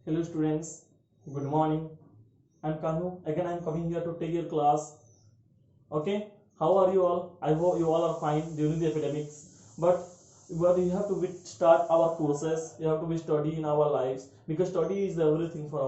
Hello students, good morning. I'm Kanu. Again I'm coming here to take your class. Okay, how are you all? I hope you all are fine during the epidemics. But we have to start our courses. We have to be study in our lives because study is everything for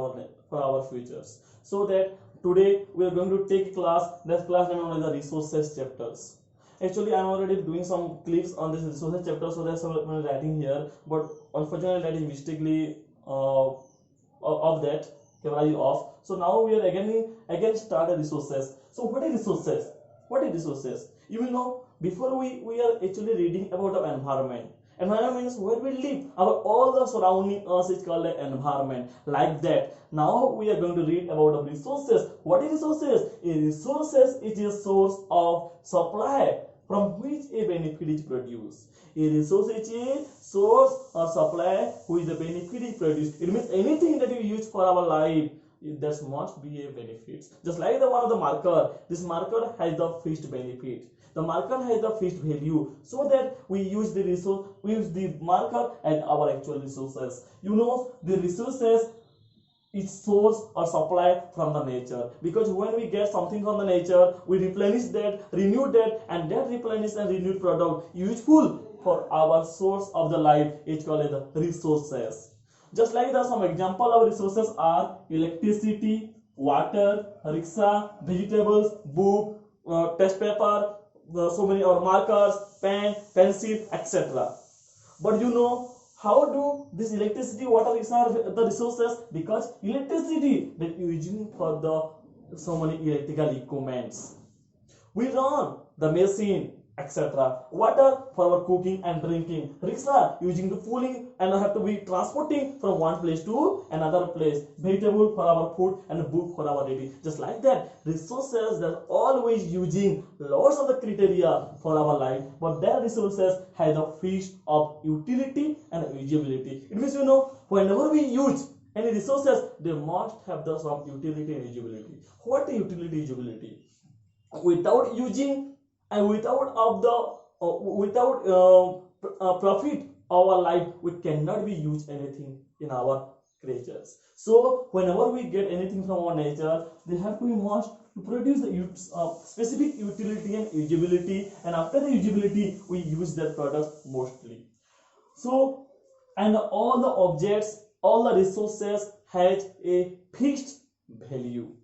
our futures. So that today we are going to take a class. That class name is the resources chapters. Actually, I'm already doing some clips on this resources chapter, so that's what I'm writing here. But unfortunately, that is mistakenly of that camera is off. So now we are again start the resources. So what is resources? What is resources? You will know before we are actually reading about the environment. Environment means where we live. Our all the surrounding us is called the environment. Like that. Now we are going to read about the resources. What is resources? A resources is a source of supply from which a benefit is produced. A resource is a source or supply who is the benefit is produced. It means anything that you use for our life, there must be a benefit. Just like the one of the marker, this marker has the fixed benefit. The marker has the fixed value, so that we use the resource, we use the marker as our actual resources. You know, the resources is source or supply from the nature, because when we get something from the nature, we replenish that, renew that, and that replenished and renewed product useful for our source of the life is called as the resources. Just like the some example of resources are electricity, water, rickshaw, vegetables, book, test paper, so many or markers, pen, pencil, etc. But you know how do this electricity, water are the resources? Because electricity that using for the so many electrical equipments. We run the machine, etc. Water for our cooking and drinking. Rickshaw using the pulling and have to be transporting from one place to another place. Vegetable for our food and book for our reading. Just like that, resources that always using lots of the criteria for our life, but their resources have the fixed of utility and usability. It means whenever we use any resources, they must have the some utility and usability. What is utility usability? Without using and without of the without profit our life, we cannot be use anything in our creatures. So whenever we get anything from our nature, they have to be must to produce the specific utility and usability, and after the usability we use that product mostly. So, and all the objects, all the resources has a fixed value,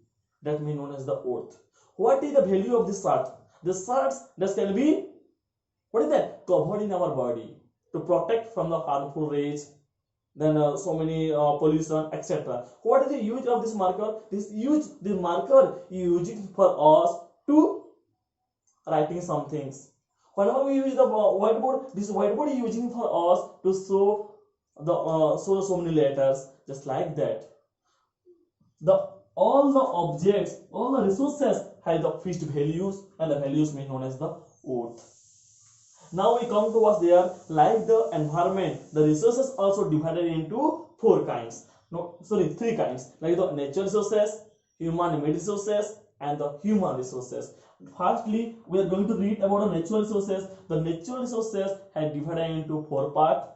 that means known as the worth. What is the value of this art? The shards that can be, what is that, covered in our body to protect from the harmful rays, then so many pollution, etc. What is the use of this marker? This marker you use it for us to writing some things. Whenever we use the whiteboard, this whiteboard is using for us to show the so many letters. Just like that, the all the objects, all the resources have the fixed values, and the values mean known as the worth. Now we come to what's there, like the environment, the resources also divided into four kinds. No, sorry, three kinds, like the natural resources, human-made resources, and the human resources. Firstly, we are going to read about the natural resources. The natural resources are divided into four parts: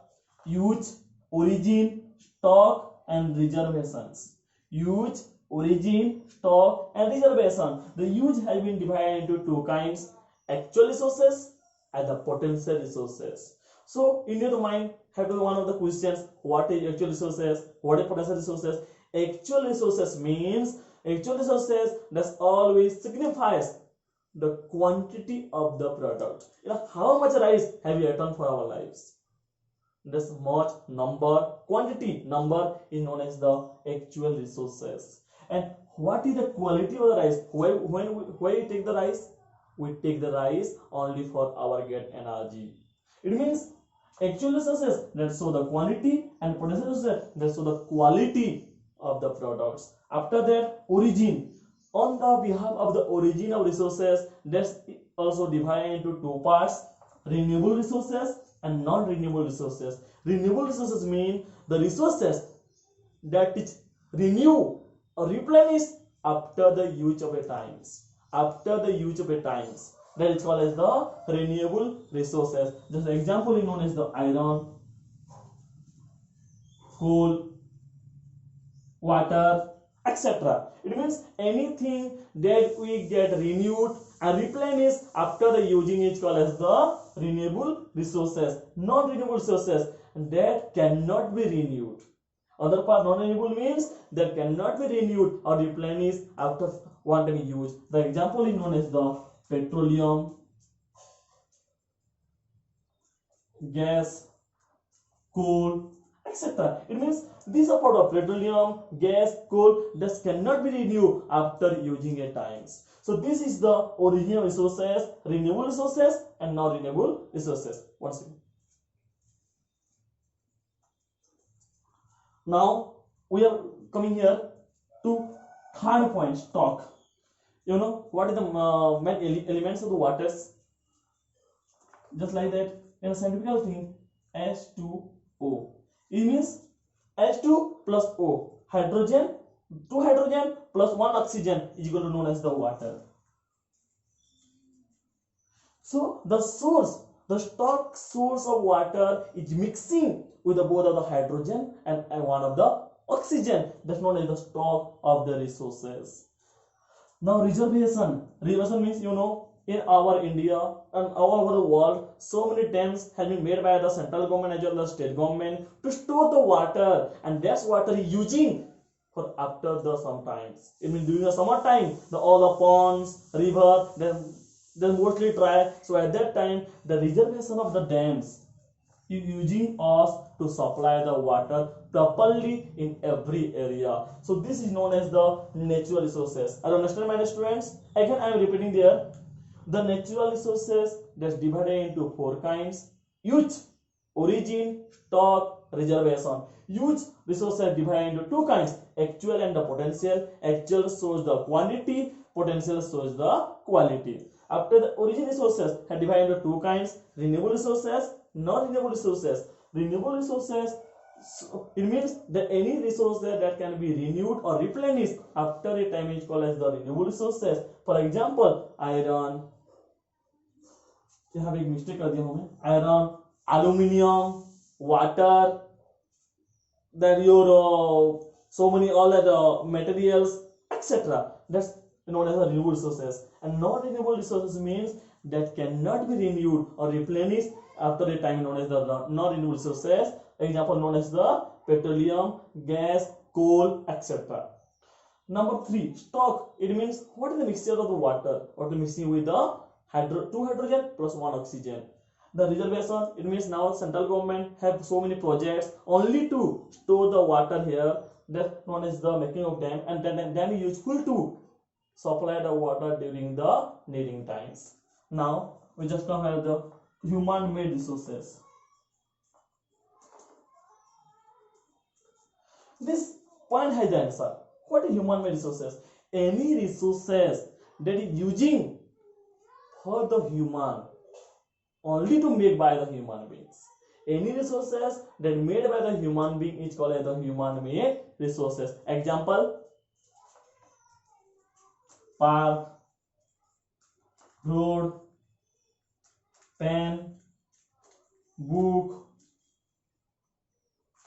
use, origin, stock, and reservations. Use, origin, stock, and reservation. The use has been divided into two kinds: actual resources and the potential resources. So in your mind have to be one of the questions: what is actual resources, what is potential resources? Actual resources means, actual resources that always signifies the quantity of the product. How much rice have you eaten for our lives? This much number, quantity number is known as the actual resources. And what is the quality of the rice? When we take the rice, we take the rice only for our get energy. It means actual resources that show the quantity, and potential resources that show the quality of the products. After that, origin. On the behalf of the origin of resources, that's also divided into two parts: renewable resources and non-renewable resources. Renewable resources mean the resources that is renew or replenish after the use of a times. After the use of a times, that is called as the renewable resources. Just an example is known as the iron, coal, water, etc. It means anything that we get renewed and replenished after the using is called as the renewable resources. Non-renewable resources that cannot be renewed. Other part, non-renewable means that cannot be renewed or replenished after one time use. The example is known as the petroleum, gas, coal, etc. It means these are part of petroleum, gas, coal that cannot be renewed after using at times. So this is the original resources, renewable resources and non-renewable resources. Once again. Now we are coming here to third point, stock. You know what is the main elements of the waters? Just like that, in a scientific thing, H2O. It means H2 plus O, hydrogen, two hydrogen plus one oxygen is equal to known as the water. So the source, the stock source of water is mixing with the both of the hydrogen and one of the oxygen. That's known as the stock of the resources. Now reservation. Reservation means, you know, in our India and all over the world, so many dams have been made by the central government as well as state government to store the water, and that's water is using for after the sometimes. It means during the summer time, all the ponds, river, then mostly dry. So at that time, the reservation of the dams is using us to supply the water properly in every area. So this is known as the natural resources. I understand, my students. Again, I am repeating there. The natural resources that's divided into four kinds: use, origin, stock, reservation. Use resources divided into two kinds: actual and the potential. Actual shows the quantity, potential shows the quality. After the origin resources are divided into two kinds: renewable resources, non-renewable resources. Renewable resources, it means that any resource that can be renewed or replenished after a time is called as the renewable resources. For example, iron, यहाँ पे एक mistake कर दिया हूँ मैं, iron, aluminium, water, that your so many all that materials, etc. That's known as the renewable resources. And non-renewable resources means that cannot be renewed or replenished after a time, known as the non-renewable resources. Example known as the petroleum, gas, coal, etc. Number 3, stock. It means what is the mixture of the water or the mixing with the two hydrogen plus one oxygen. The reservation, it means now central government have so many projects only to store the water here. That's known as the making of dam, and then dam is useful to supply the water during the needing times. Now we just now have the human-made resources. This point has the answer. What is human-made resources? Any resources that is using for the human, only to make by the human beings. Any resources that made by the human being is called as the human-made resources. Example: park, road, pen, book,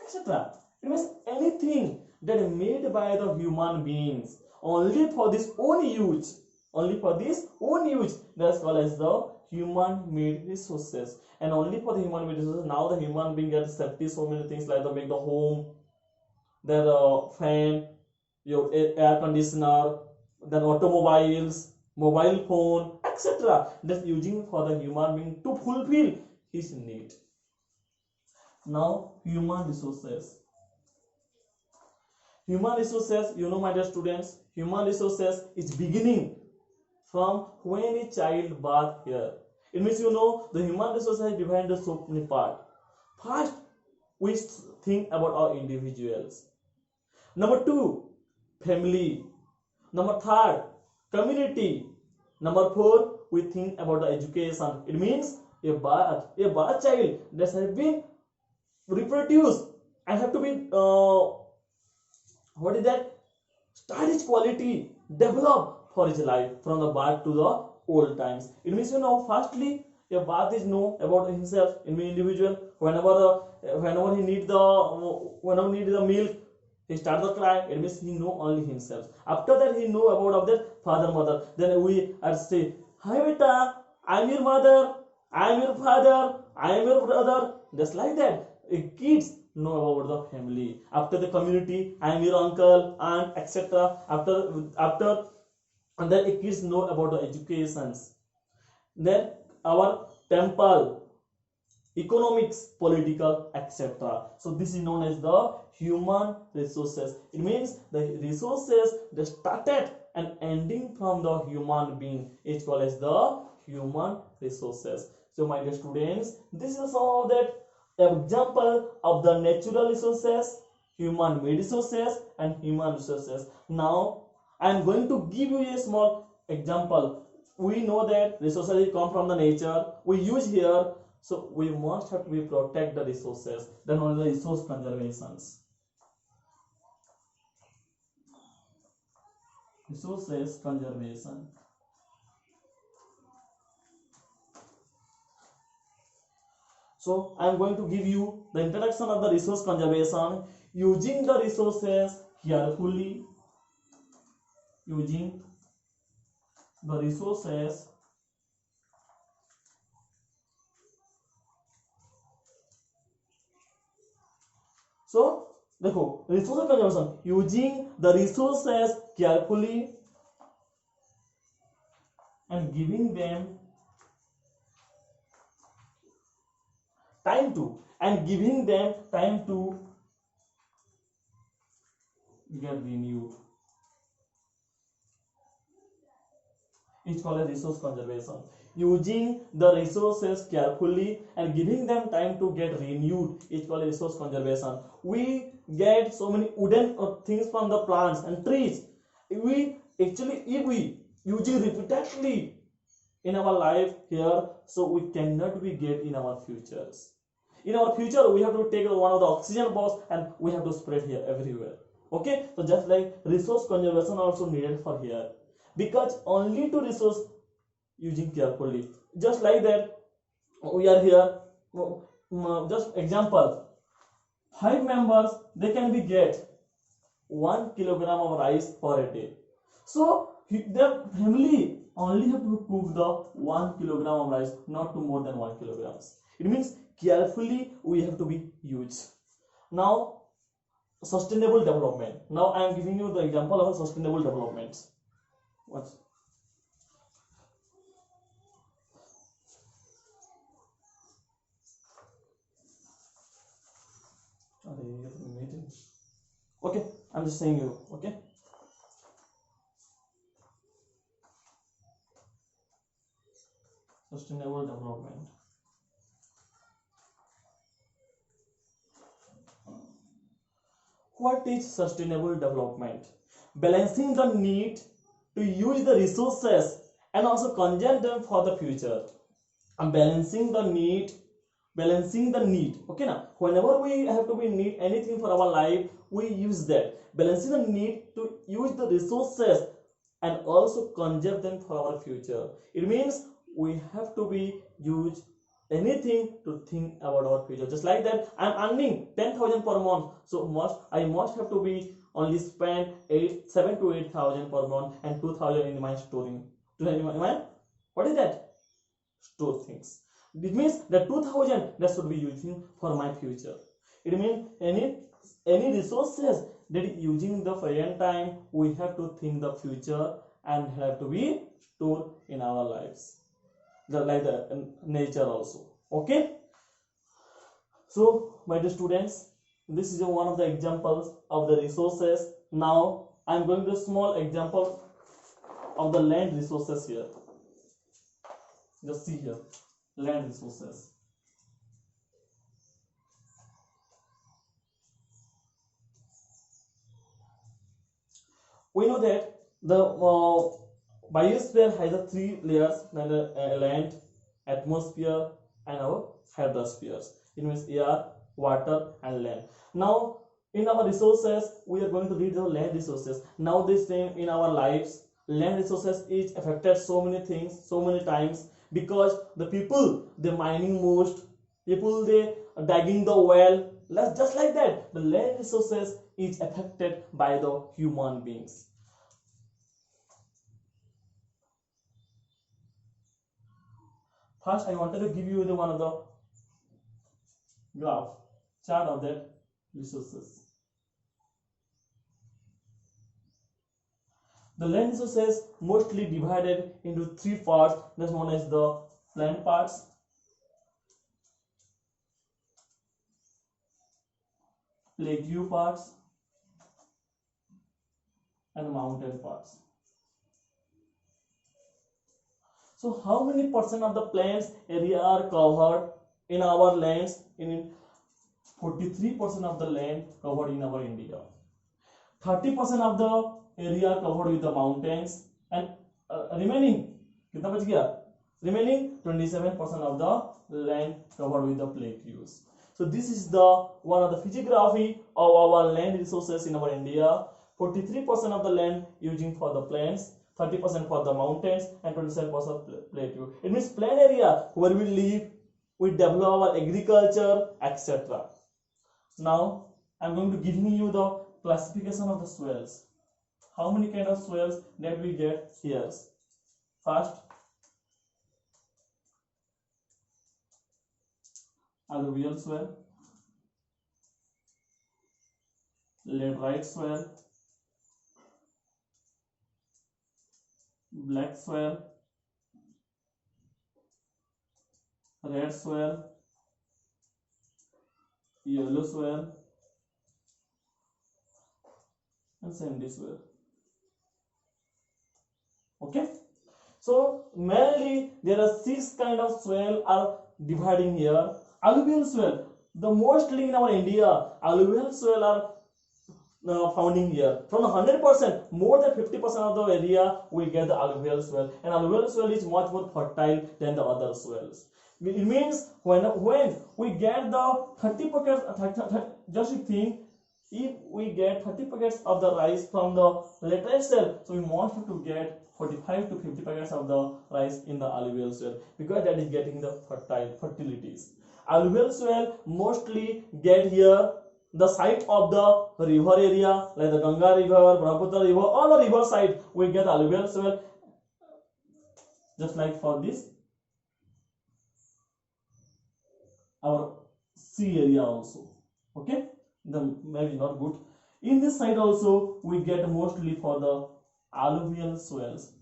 etc. It means anything that is made by the human beings only for this own use. Only for this own use, that's called as the human-made resources. And only for the human-made resources, now the human being gets safety so many things like the make the home, their fan, your air conditioner, then automobiles, mobile phone, etc. That's using for the human being to fulfill his need. Now human resources. Human resources, you know, my dear students, human resources is beginning from when a child birth here. It means, you know, the human resources is divided into so many parts. First, we think about our individuals. Number 2, family. Number 3, community. Number 4, we think about the education. It means a birth child that has been reproduced and have to be what is that? Start its quality, develop for his life from the birth to the old times. It means, you know, firstly, a birth is know about himself, in the individual. Whenever he need the milk, He start the cry, it means he know only himself. After that he know about of that father mother, then we are say, hi beta, I'm your mother, I'm your father, I'm your brother. Just like that, kids know about the family. After the community, I'm your uncle, aunt, etc. After and then kids know about the educations. Then our temple, economics, political, etc. So this is known as the human resources. It means the resources that started and ending from the human being is called as the human resources. So my dear students, this is some of that example of the natural resources, human made resources and human resources. Now I am going to give you a small example. We know that resources come from the nature, we use here, so we must have to protect the resources. Then only the resource conservations. Resources conservation. So I am going to give you the introduction of the resource conservation. Using the resources carefully. Using the resources so देखो resource conservation, using the resources carefully and giving them time to get renewed. It's called a resource conservation. Using the resources carefully and giving them time to get renewed is called a resource conservation. We get so many wooden things from the plants and trees. If we using repeatedly in our life here, so we cannot be get in our futures. In our future, we have to take one of the oxygen box and we have to spread here everywhere. Okay, so just like resource conservation also needed for here, because only to resource using carefully. Just like that, we are here. Just example, 5 members they can be get 1 kilogram of rice for a day. So their family only have to cook the 1 kilogram of rice, not to more than 1 kilograms. It means carefully we have to be used. Now sustainable development. Now I am giving you the example of a sustainable development. What? Okay, I'm just saying you. Okay. Sustainable development. What is sustainable development? Balancing the need to use the resources and also conserve them for the future. And balancing the need. Okay, now whenever we have to be need anything for our life, we use that. Balancing the need to use the resources and also conserve them for our future. It means we have to be use anything to think about our future. Just like that, I'm earning 10,000 per month, so I must have to be only spend 7 to 8,000 per month and 2,000 in my storing. What is that? Store things. It means the 2,000 that should be using for my future. It means any resources that is using the present time, we have to think the future and have to be stored in our lives. Just like the nature also. Okay. So my dear students, this is one of the examples of the resources. Now I am going to a small example of the land resources here. Just see here, land resources. We know that the biosphere has the 3 layers: land, atmosphere, and our hydrospheres. It means air, water, and land. Now, in our resources, we are going to read the land resources. Now, this time in our lives, land resources is affected so many things, so many times, because the people they mining most, people they digging the well, Just like that, the land resources is affected by the human beings. First, I wanted to give you the one of the graph chart of that resources. The land resources mostly divided into three parts. That's known as the plain parts, plateau parts, and mountain parts. So how many percent of the plains area are covered in our lands? In 43% of the land covered in our India. 30% of the area covered with the mountains, and remaining कितना बच गया? Remaining 27% of the land covered with the plateaus. So this is the one of the physiography of our land resources in our India. 43% of the land using for the plains, 30% for the mountains, and 27% plateau. It means plain area where we live, we develop our agriculture, etc. Now I'm going to give you the classification of the soils. How many kind of soils that we get here? First, alluvial soil, laterite soil, black soil, red soil, yellow soil, and sandy soil. Okay, so mainly there are 6 kind of soil are dividing here. Alluvial soil, the mostly in our India, alluvial soil are found in here. From 100%, more than 50% of the area we get the alluvial soil, and alluvial soil is much more fertile than the other soils. It means when we get the 30 packets, just you think, if we get 30 packets of the rice from the laterite soil, so we want to get 45 to 50 packets of the rice in the alluvial soil, because that is getting the fertilities. Alluvial soil mostly get here the site of the river area, like the Ganga river, Brahmaputra river, all the river side we get alluvial soil, just like for this our sea area also. Okay, the maybe not good. In this side also we get mostly for the alluvial soils,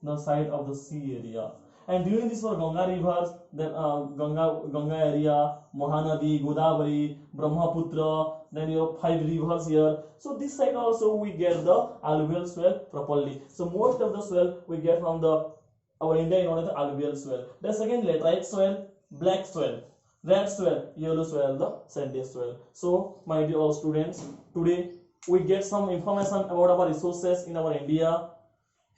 the side of the sea area. And during this for Ganga rivers, then Ganga area, Mahanadi, Godavari, Brahmaputra, then your 5 rivers here. So this side also we get the alluvial soil properly. So most of the soil we get from the our India in order the alluvial soil. Then again laterite soil, black soil, red soil, yellow soil, the sandy soil. So my dear all students, today we get some information about our resources in our India.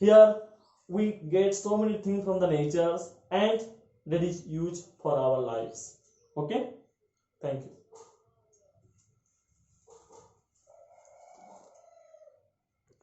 Here we get so many things from the nature, and that is used for our lives. Okay, thank you.